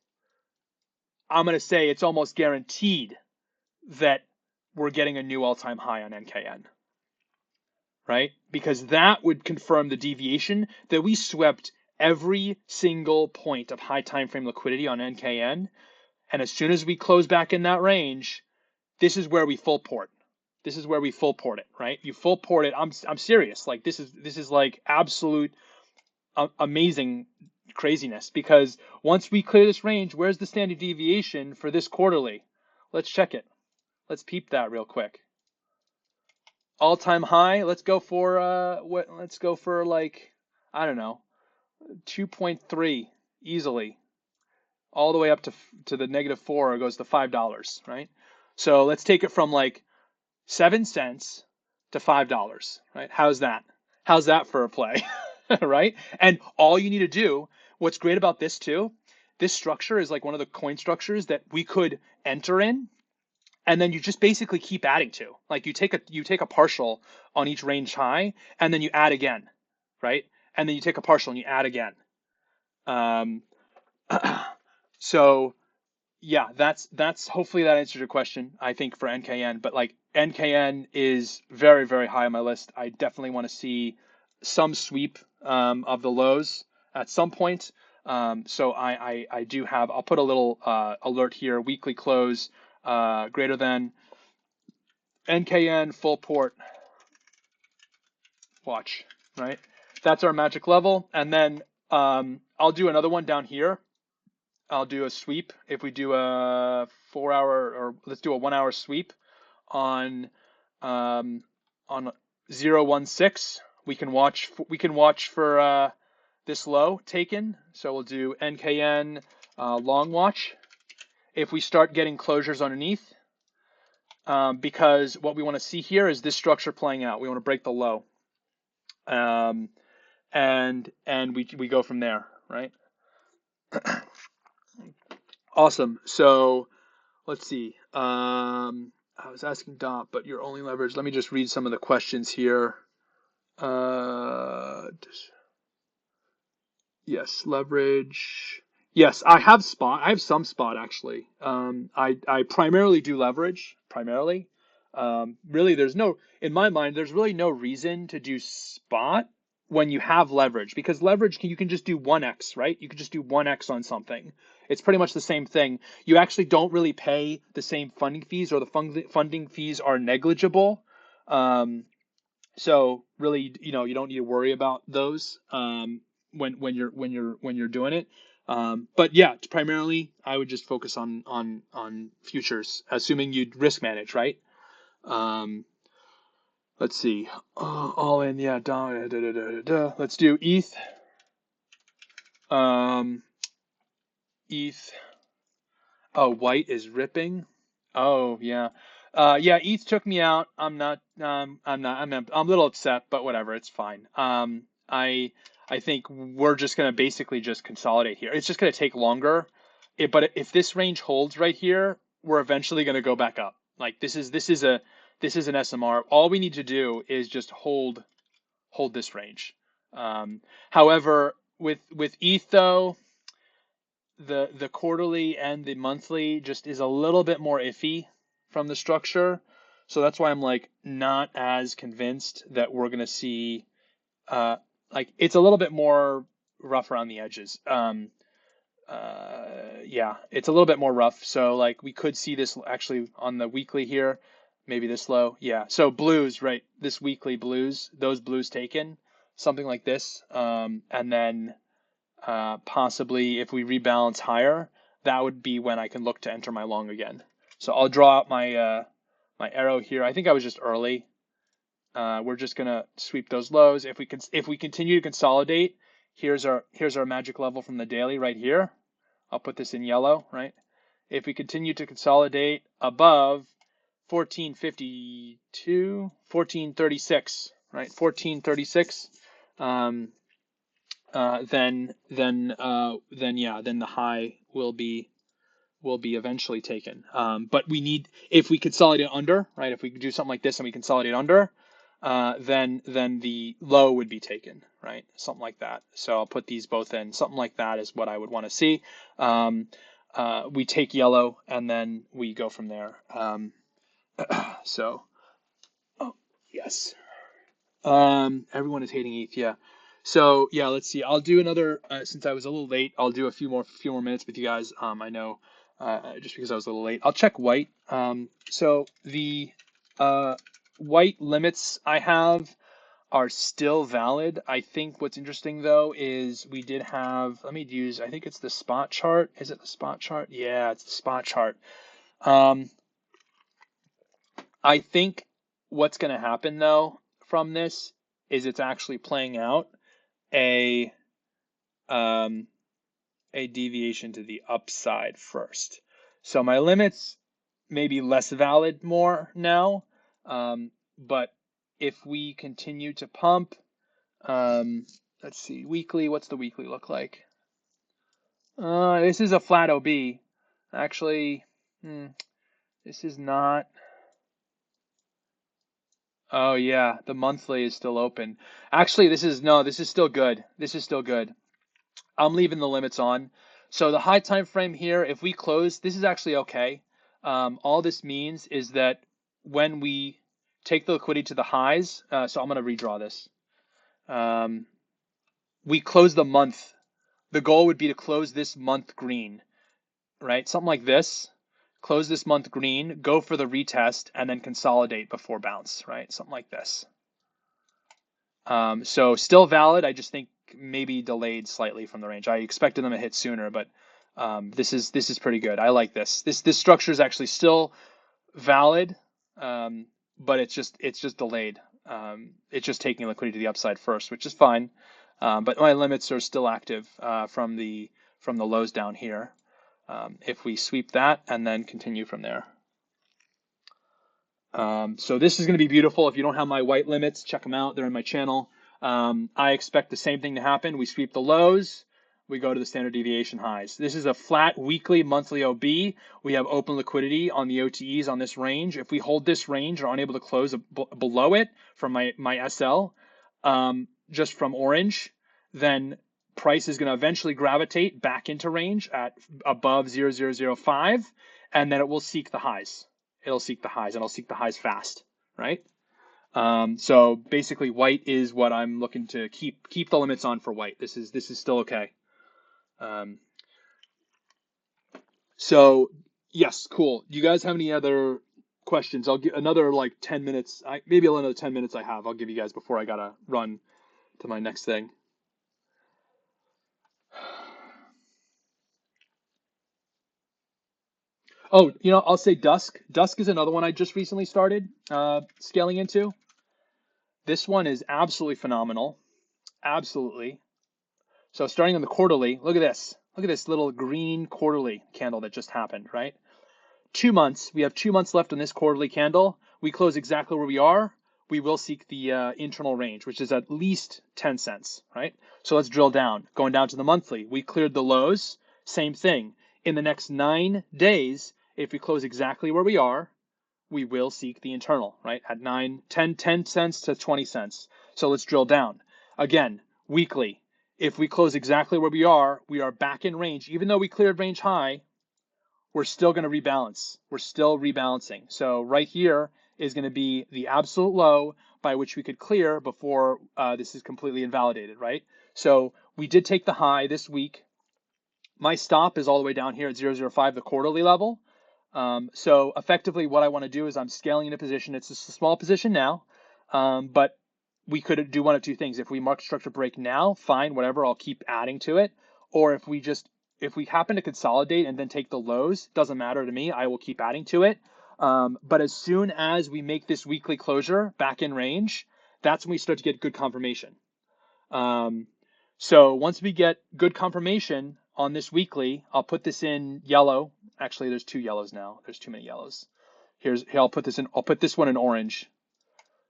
I'm going to say it's almost guaranteed that we're getting a new all-time high on NKN, right? Because that would confirm the deviation that we swept every single point of high time frame liquidity on NKN. And as soon as we close back in that range, this is where we full port. This is where we full port it, right? You full port it. I'm serious. Like this is like absolute amazing craziness, because once we clear this range, where's the standard deviation for this quarterly? Let's check it. Let's peep that real quick. All-time high. Let's go for let's go for like, I don't know, 2.3 easily, all the way up to the -4. It goes to $5, right? So let's take it from like 7 cents to $5, right? How's that? How's that for a play, right? And all you need to do, what's great about this too, this structure is like one of the coin structures that we could enter in, and then you just basically keep adding to. Like you take a partial on each range high, and then you add again, right? And then you take a partial and you add again. So yeah, that's hopefully that answers your question, I think, for NKN. But like NKN is very, very high on my list. I definitely want to see some sweep of the lows at some point. So I do have, I'll put a little alert here, weekly close greater than NKN full port, watch, right? That's our magic level. And then I'll do another one down here. I'll do a sweep. If we do a 4 hour, or let's do a 1 hour sweep on 0.16, we can watch for this low taken. So we'll do NKN long watch. If we start getting closures underneath, because what we want to see here is this structure playing out. We want to break the low, and we go from there, right? Awesome. So let's see. I was asking Dot, but your only leverage. Let me just read some of the questions here. Yes, leverage. Yes, I have spot. I have some spot actually. I primarily do leverage primarily. Really, in my mind, there's really no reason to do spot when you have leverage because leverage you can just do 1x, right? You can just do 1x on something. It's pretty much the same thing. You actually don't really pay the same funding fees, or the funding fees are negligible. Um, so really, you don't need to worry about those when you're doing it. But yeah, primarily I would just focus on futures, assuming you'd risk manage, right? Um, let's see, all in, yeah. Let's do ETH. Um, ETH. Oh, white is ripping. Oh yeah, yeah. ETH took me out. I'm a little upset, but whatever. It's fine. I think we're just gonna basically just consolidate here. It's just gonna take longer. But if this range holds right here, we're eventually gonna go back up. Like this is an SMR. All we need to do is just hold this range. However, with ETH though, the quarterly and the monthly just is a little bit more iffy from the structure. So that's why I'm like not as convinced that we're gonna see like it's a little bit more rough around the edges. Yeah, it's a little bit more rough. So like we could see this actually on the weekly here, maybe this low. Yeah. So blues, right? This weekly blues, those blues taken, something like this. And then possibly if we rebalance higher, that would be when I can look to enter my long again. So I'll draw out my arrow here. I think I was just early. We're just gonna sweep those lows. If we continue to consolidate, here's our magic level from the daily right here. I'll put this in yellow, right? If we continue to consolidate above 1452, 1436, right? 1436. Then yeah, then the high will be eventually taken. But if we consolidate under, right? If we do something like this and we consolidate under, then the low would be taken, right? Something like that. So I'll put these both in. Something like that is what I would want to see. We take yellow and then we go from there. So, oh yes. Everyone is hating ETH, yeah. So yeah, let's see. I'll do another since I was a little late. I'll do a few more minutes with you guys. I know just because I was a little late. I'll check white. So the white limits I have are still valid. I think what's interesting though is we did have. Let me use. I think it's the spot chart. Is it the spot chart? Yeah, it's the spot chart. I think what's going to happen though from this is it's actually playing out a um, a deviation to the upside first. So my limits may be less valid more now, but if we continue to pump, let's see, weekly, what's the weekly look like? This is a flat OB. Actually, this is not. Oh yeah, the monthly is still open. Actually, this is still good. This is still good. I'm leaving the limits on. So the high time frame here, if we close, this is actually okay. All this means is that when we take the liquidity to the highs, so I'm going to redraw this. We close the month. The goal would be to close this month green, right? Something like this. Close this month green, go for the retest, and then consolidate before bounce, right? Something like this. So still valid. I just think maybe delayed slightly from the range. I expected them to hit sooner, but this is pretty good. I like this. This structure is actually still valid, but it's just delayed. It's just taking liquidity to the upside first, which is fine. But my limits are still active from the lows down here. If we sweep that and then continue from there. So this is going to be beautiful. If you don't have my white limits, check them out. They're in my channel. I expect the same thing to happen. We sweep the lows. We go to the standard deviation highs. This is a flat weekly, monthly OB. We have open liquidity on the OTEs on this range. If we hold this range or are unable to close below it from my SL, just from orange, then price is going to eventually gravitate back into range at above 0.0005, and then it will seek the highs. It'll seek the highs, and it'll seek the highs fast, right? So basically, white is what I'm looking to keep the limits on for white. This is still okay. So yes, cool. Do you guys have any other questions? I'll give another like 10 minutes. Maybe another 10 minutes I have. I'll give you guys before I gotta run to my next thing. Oh, I'll say Dusk. Dusk is another one I just recently started scaling into. This one is absolutely phenomenal. Absolutely. So starting on the quarterly, look at this. Look at this little green quarterly candle that just happened, right? 2 months. We have 2 months left on this quarterly candle. We close exactly where we are. We will seek the internal range, which is at least 10 cents, right? So let's drill down. Going down to the monthly, we cleared the lows. Same thing. In the next 9 days, if we close exactly where we are, we will seek the internal, right? At 10 cents to 20 cents. So let's drill down. Again, weekly. If we close exactly where we are back in range. Even though we cleared range high, we're still going to rebalance. We're still rebalancing. So right here is going to be the absolute low by which we could clear before this is completely invalidated, right? So we did take the high this week. My stop is all the way down here at 0.05, the quarterly level. So effectively what I want to do is I'm scaling in a position. It's just a small position now, but we could do one of two things. If we market structure break now, fine, whatever, I'll keep adding to it. Or if we happen to consolidate and then take the lows, doesn't matter to me, I will keep adding to it. But as soon as we make this weekly closure back in range, that's when we start to get good confirmation. So once we get good confirmation on this weekly, I'll put this in yellow. Actually, there's 2 yellows now. There's too many yellows. Here, I'll put this one in orange,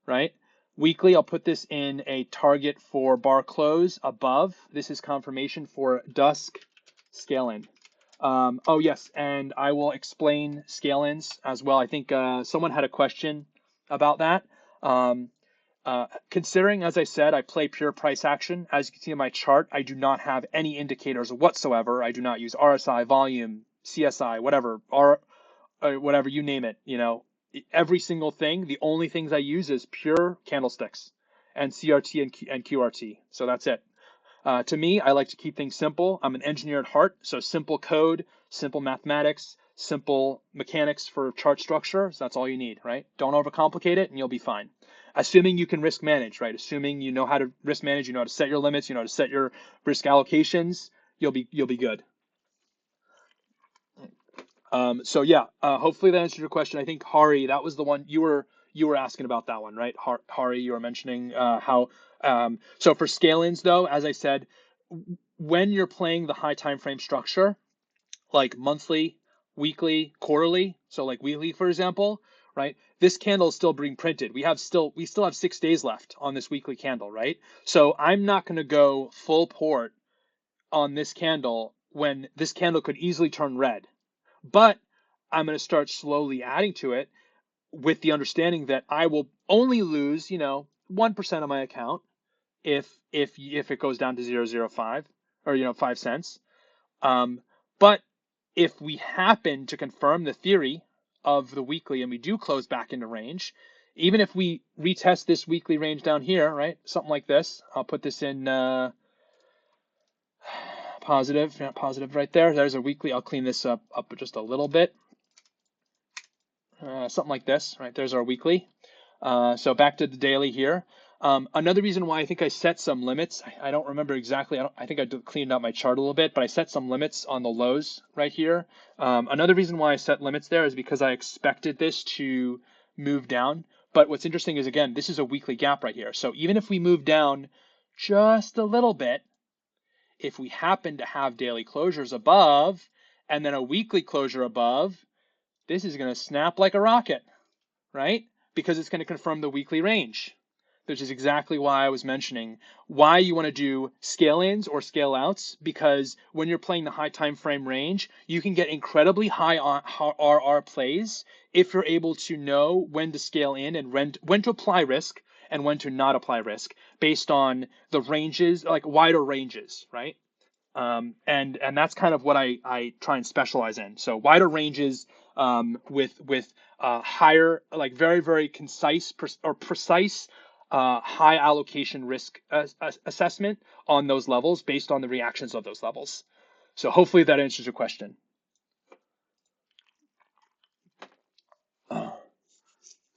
right? Weekly, I'll put this in a target for bar close above. This is confirmation for dusk scale in. Oh yes, and I will explain scale ins as well. I think someone had a question about that. Considering, as I said, I play pure price action, as you can see in my chart, I do not have any indicators whatsoever. I do not use RSI, volume, CSI, whatever, whatever you name it. Every single thing. The only things I use is pure candlesticks and CRT and QRT. So that's it. To me, I like to keep things simple. I'm an engineer at heart, so simple code, simple mathematics, simple mechanics for chart structure. So that's all you need, right? Don't overcomplicate it, and you'll be fine. Assuming you can risk manage, right? Assuming you know how to risk manage, you know how to set your limits, you know how to set your risk allocations, you'll be good. So yeah, hopefully that answered your question. I think Hari, that was the one you were asking about that one, right? Hari, you were mentioning how. So for scale-ins though, as I said, when you're playing the high time frame structure, like monthly, weekly, quarterly, so like weekly, for example, right? This candle is still being printed. We still have 6 days left on this weekly candle, right? So I'm not going to go full port on this candle when this candle could easily turn red. But I'm going to start slowly adding to it with the understanding that I will only lose, 1% of my account if it goes down to 0.05 or 5 cents. But if we happen to confirm the theory of the weekly and we do close back into range, even if we retest this weekly range down here, right? Something like this. I'll put this in positive right there. There's a weekly. I'll clean this up just a little bit. Something like this, right? There's our weekly. So back to the daily here. Another reason why I think I set some limits, I don't remember exactly. I think I cleaned out my chart a little bit, but I set some limits on the lows right here. Another reason why I set limits there is because I expected this to move down. But what's interesting is, again, this is a weekly gap right here. So even if we move down just a little bit, if we happen to have daily closures above and then a weekly closure above, this is going to snap like a rocket, right? Because it's going to confirm the weekly range, which is exactly why I was mentioning why you want to do scale-ins or scale-outs, because when you're playing the high time frame range, you can get incredibly high RR plays if you're able to know when to scale in and when to apply risk and when to not apply risk based on the ranges, like wider ranges, right? And that's kind of what I try and specialize in. So wider ranges with higher, like very, very concise or precise high allocation risk assessment on those levels based on the reactions of those levels. So hopefully that answers your question.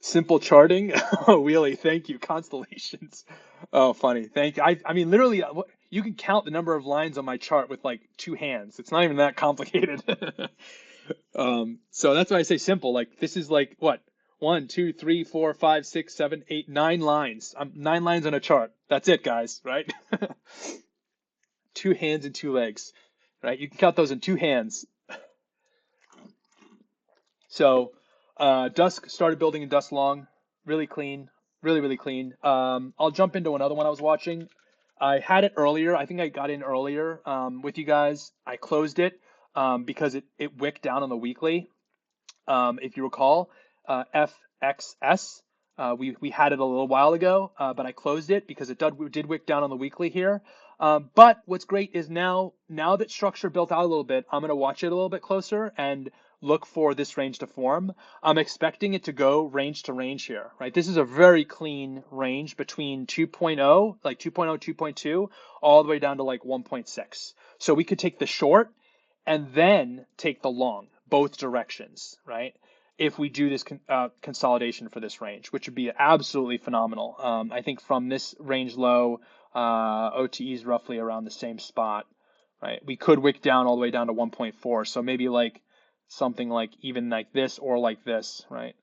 Simple charting. Oh, really? Thank you. Constellations. Oh, funny. Thank you. I mean, literally, you can count the number of lines on my chart with like two hands. It's not even that complicated. So that's why I say simple. Like this is like what? 1, 2, 3, 4, 5, 6, 7, 8, 9 lines. 9 lines on a chart. That's it, guys, right? Two hands and two legs, right? You can count those in two hands. So Dusk started building in Dusk Long, really clean, really, really clean. I'll jump into another one I was watching. I had it earlier. I think I got in earlier with you guys. I closed it because it wicked down on the weekly. If you recall, FXS. We had it a little while ago, but I closed it because it did wick down on the weekly here. But what's great is now that structure built out a little bit, I'm going to watch it a little bit closer and look for this range to form. I'm expecting it to go range to range here, right? This is a very clean range between 2.0, like 2.0, 2.2, all the way down to like 1.6. So we could take the short and then take the long, both directions, right? If we do this consolidation for this range, which would be absolutely phenomenal. I think from this range low, OTE is roughly around the same spot, right? We could wick down all the way down to 1.4, so maybe like something like even like this or like this, right?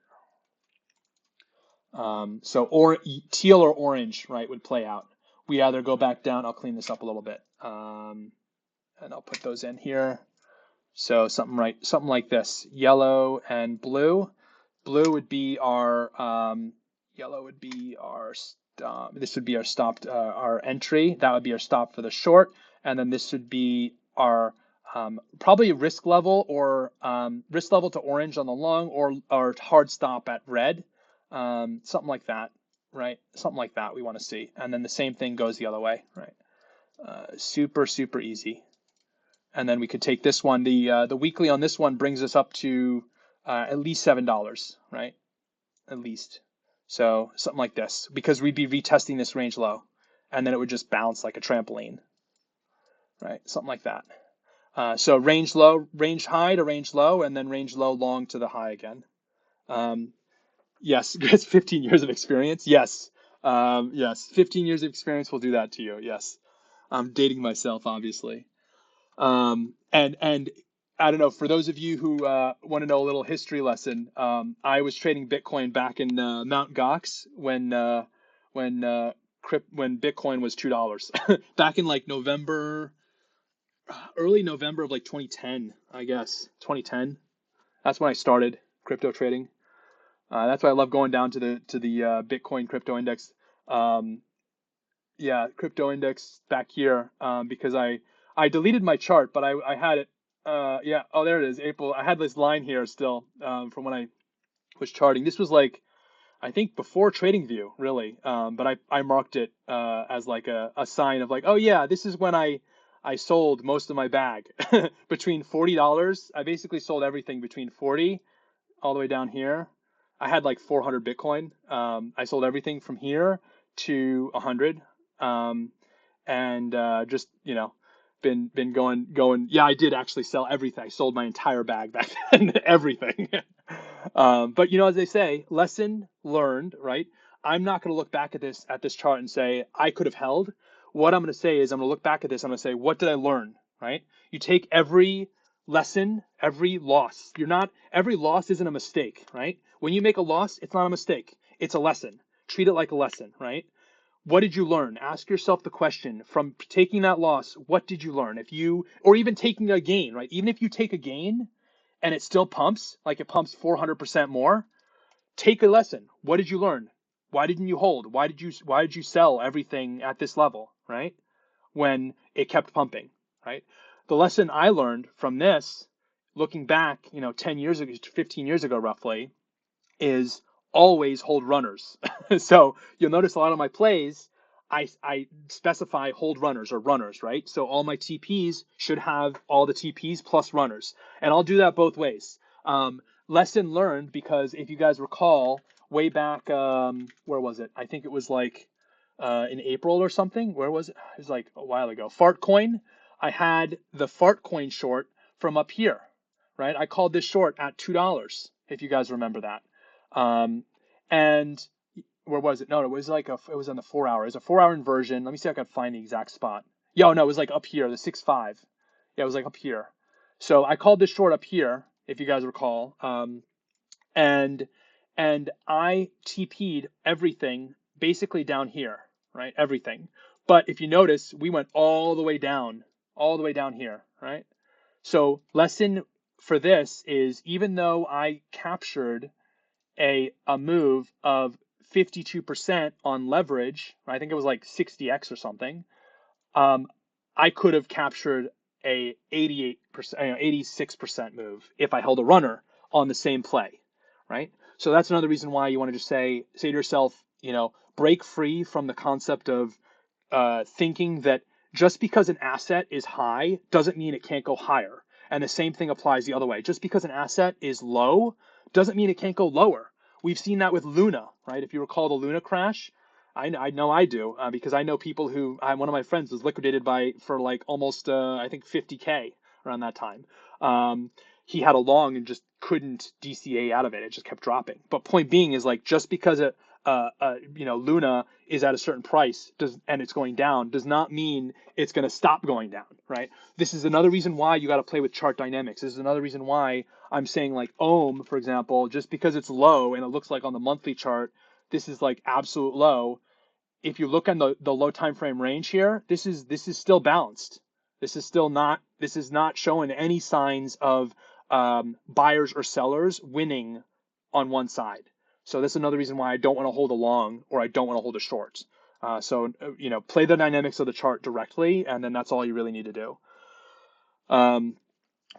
So teal or orange, right, would play out. We either go back down. I'll clean this up a little bit, and I'll put those in here. So something like this, yellow and blue. Blue would be our yellow would be our stop. This would be our stop, our entry. That would be our stop for the short, and then this would be our probably risk level or risk level to orange on the long, or our hard stop at red, something like that, right? Something like that we want to see, and then the same thing goes the other way, right? Super easy. And then we could take this one. The weekly on this one brings us up to at least $7, right? At least. So something like this, because we'd be retesting this range low, and then it would just bounce like a trampoline, right? Something like that. So range low, range high to range low, and then range low long to the high again. Yes, it's 15 years of experience. Yes, yes, 15 years of experience will do that to you. Yes, I'm dating myself, obviously. And I don't know, for those of you who want to know a little history lesson, I was trading Bitcoin back in Mt. Gox when Bitcoin was $2. Back in like early November of like 2010, I guess. 2010. That's when I started crypto trading. That's why I love going down to the Bitcoin crypto index. Yeah, crypto index back here, because I deleted my chart, but I had it. Yeah, oh, there it is. April. I had this line here still from when I was charting. This was like, I think before TradingView, really. But I marked it as like a sign of like, oh yeah, this is when I sold most of my bag between $40. I basically sold everything between 40 all the way down here. I had like 400 Bitcoin. I sold everything from here to 100. And just, been going. Yeah, I did actually sell everything. I sold my entire bag back then, everything. But as they say, lesson learned, right? I'm not going to look back at this chart and say I could have held. What I'm going to say is I'm going to look back at this. I'm going to say, what did I learn, right? You take every lesson, every loss. Every loss isn't a mistake, right? When you make a loss, it's not a mistake. It's a lesson. Treat it like a lesson, right? What did you learn? Ask yourself the question from taking that loss. What did you learn? Or even taking a gain, right? Even if you take a gain and it still pumps, like it pumps 400% more, take a lesson. What did you learn? Why didn't you hold? Why did you sell everything at this level, right? When it kept pumping, right? The lesson I learned from this, looking back, 10 years ago, 15 years ago, roughly, is always hold runners. So you'll notice a lot of my plays, I specify hold runners or runners, right? So all my TPs should have all the TPs plus runners. And I'll do that both ways. Lesson learned, because if you guys recall, way back, where was it? I think it was like in April or something. Where was it? It was like a while ago. Fart coin. I had the fart coin short from up here, right? I called this short at $2, if you guys remember that. And where was it? No, it was like it was on the 4 hour. It was a 4 hour inversion. Let me see if I can find the exact spot. Yo, no, it was like up here, the 6.5. Yeah, it was like up here. So I called this short up here, if you guys recall. And I TP'd everything basically down here, right? Everything. But if you notice, we went all the way down here, right? So lesson for this is, even though I captured a move of 52% on leverage, I think it was like 60x or something, I could have captured a 88%, 86% move if I held a runner on the same play, right? So that's another reason why you want to just say to yourself, break free from the concept of thinking that just because an asset is high doesn't mean it can't go higher. And the same thing applies the other way. Just because an asset is low doesn't mean it can't go lower. We've seen that with Luna, right? If you recall the Luna crash, I know I do, because I know people who, one of my friends was liquidated for like almost, I think 50K around that time. He had a long and just couldn't DCA out of it. It just kept dropping. But point being is, like, just because Luna is at a certain price and it's going down does not mean it's going to stop going down, right? This is another reason why you got to play with chart dynamics. This is another reason why I'm saying, like, Ohm, for example, just because it's low and it looks like on the monthly chart this is like absolute low. If you look on the low time frame range here, this is still balanced. This is not showing any signs of buyers or sellers winning on one side. So that's another reason why I don't want to hold a long, or I don't want to hold a short. So play the dynamics of the chart directly, and then that's all you really need to do.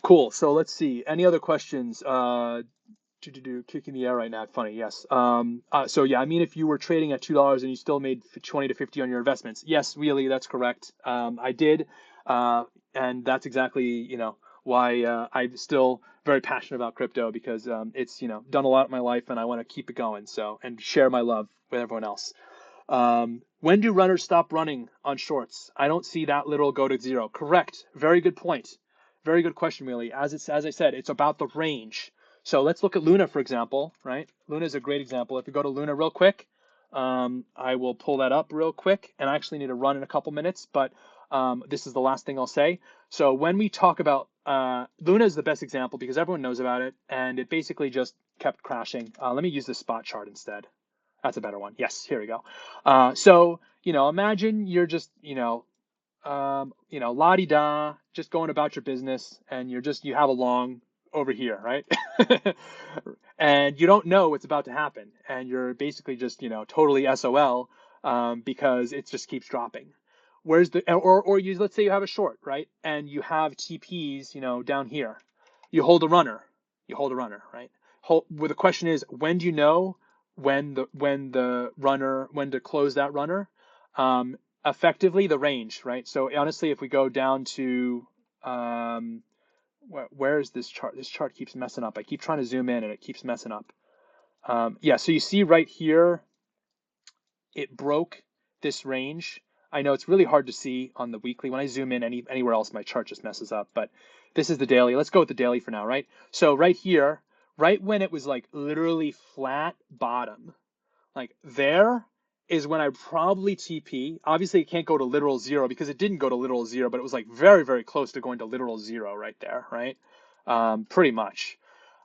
Cool. So let's see. Any other questions? Kicking the air right now. Funny, yes. So yeah, I mean, if you were trading at $2 and you still made 20 to 50 on your investments, yes, really, that's correct. I did, and that's exactly why I'm still very passionate about crypto, because it's done a lot in my life, and I want to keep it going. So, and share my love with everyone else. When do runners stop running on shorts? I don't see that literal go to zero. Correct. Very good point. Very good question, really. As I said, it's about the range. So let's look at Luna, for example, right? Luna is a great example. If we go to Luna real quick, I will pull that up real quick, and I actually need to run in a couple minutes, but this is the last thing I'll say. So when we talk about Luna is the best example because everyone knows about it, and it basically just kept crashing. Let me use this spot chart instead. That's a better one. Yes, here we go. So imagine you're just la-di-da, just going about your business, and you have a long over here, right? And you don't know what's about to happen, and you're basically just totally SOL, because it just keeps dropping. Where's let's say you have a short, right? And you have TPs down here. You hold a runner, right? Well, the question is, when do you know when to close that runner? Effectively the range, right? So honestly, if we go down to where is this chart? This chart keeps messing up. I keep trying to zoom in and it keeps messing up. Yeah, so you see right here, it broke this range. I know it's really hard to see on the weekly. When I zoom in anywhere else, my chart just messes up. But this is the daily. Let's go with the daily for now, right? So right here, right when it was like literally flat bottom, like there is when I probably TP. Obviously, it can't go to literal zero because it didn't go to literal zero, but it was like very, very close to going to literal zero right there, right? Pretty much.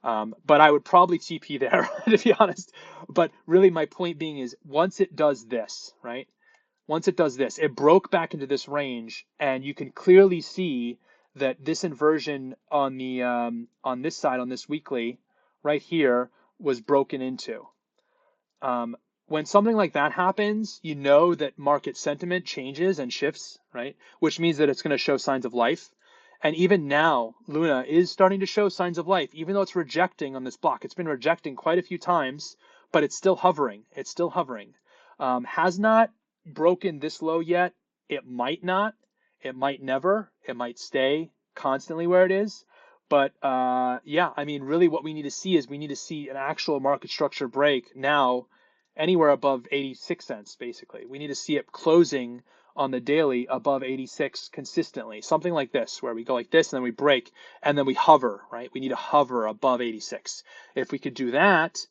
But I would probably TP there, to be honest. But really, my point being is, once it does this, right? Once it does this, it broke back into this range, and you can clearly see that this inversion on the on this side, on this weekly, right here, was broken into. When something like that happens, you know that market sentiment changes and shifts, right? Which means that it's going to show signs of life. And even now, Luna is starting to show signs of life, even though it's rejecting on this block. It's been rejecting quite a few times, but it's still hovering. It's still hovering. Has not broken this low yet. It might not. It might never. It might stay constantly where it is. But yeah, I mean, really what we need to see is we need to see an actual market structure break now anywhere above 86 cents, basically. We need to see it closing on the daily above 86 consistently, something like this, where we go like this and then we break and then we hover, right? We need to hover above 86. If we could do that,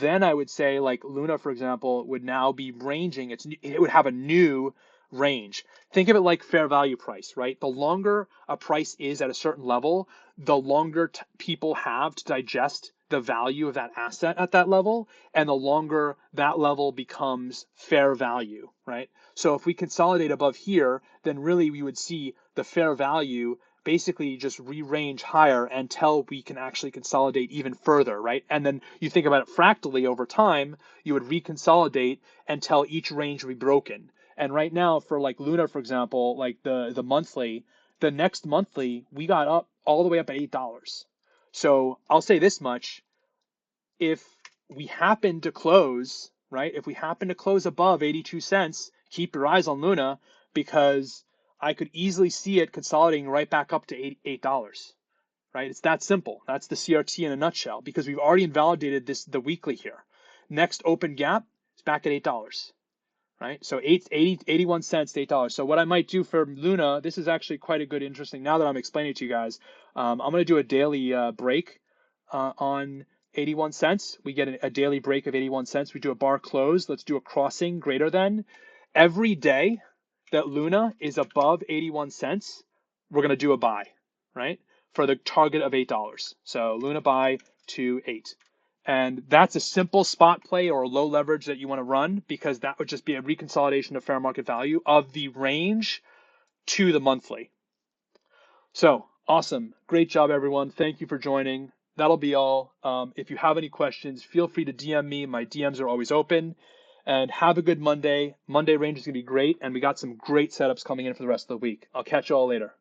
then I would say like Luna, for example, would now be ranging. It would have a new range. Think of it like fair value price, right? The longer a price is at a certain level, the longer people have to digest the value of that asset at that level, and the longer that level becomes fair value, right? So if we consolidate above here, then really we would see the fair value basically just re-range higher until we can actually consolidate even further, right? And then you think about it fractally over time, you would reconsolidate until each range would be broken. And right now for like Luna, for example, like the monthly, the next monthly, we got up all the way up at $8. So I'll say this much, if we happen to close, right? If we happen to close above 82 cents, keep your eyes on Luna because I could easily see it consolidating right back up to $8, right? It's that simple. That's the CRT in a nutshell because we've already invalidated the weekly here. Next open gap is back at $8. Right? So 81 cents to $8. So what I might do for Luna, this is actually quite a good, interesting, now that I'm explaining it to you guys, I'm going to do a daily break on 81 cents. We get a daily break of 81 cents. We do a bar close. Let's do a crossing greater than. Every day that Luna is above 81 cents, we're going to do a buy, right? For the target of $8. So Luna buy to 8. And that's a simple spot play or low leverage that you want to run because that would just be a reconsolidation of fair market value of the range to the monthly. So awesome. Great job, everyone. Thank you for joining. That'll be all. If you have any questions, feel free to DM me. My DMs are always open. And have a good Monday. Monday range is going to be great. And we got some great setups coming in for the rest of the week. I'll catch you all later.